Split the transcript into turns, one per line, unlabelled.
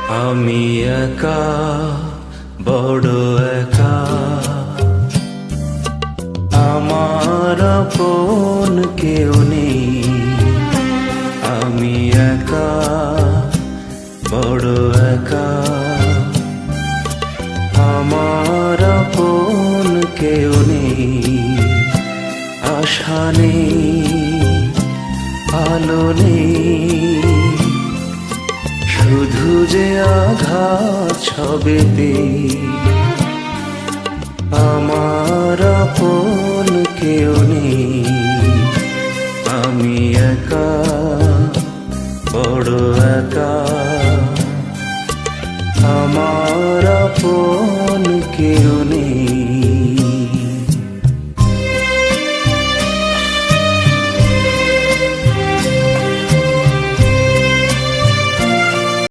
আমি একা, বড় একা, আমার আপন কেউ নেই। আমি একা, বড় একা, আমার আপন কেউ নেই। আশা নেই, আলো নেই, শুধু যে আঘাত ছবেতে। আমার আপন কেউ নেই। আমি একা, বড় একা, আমার আপন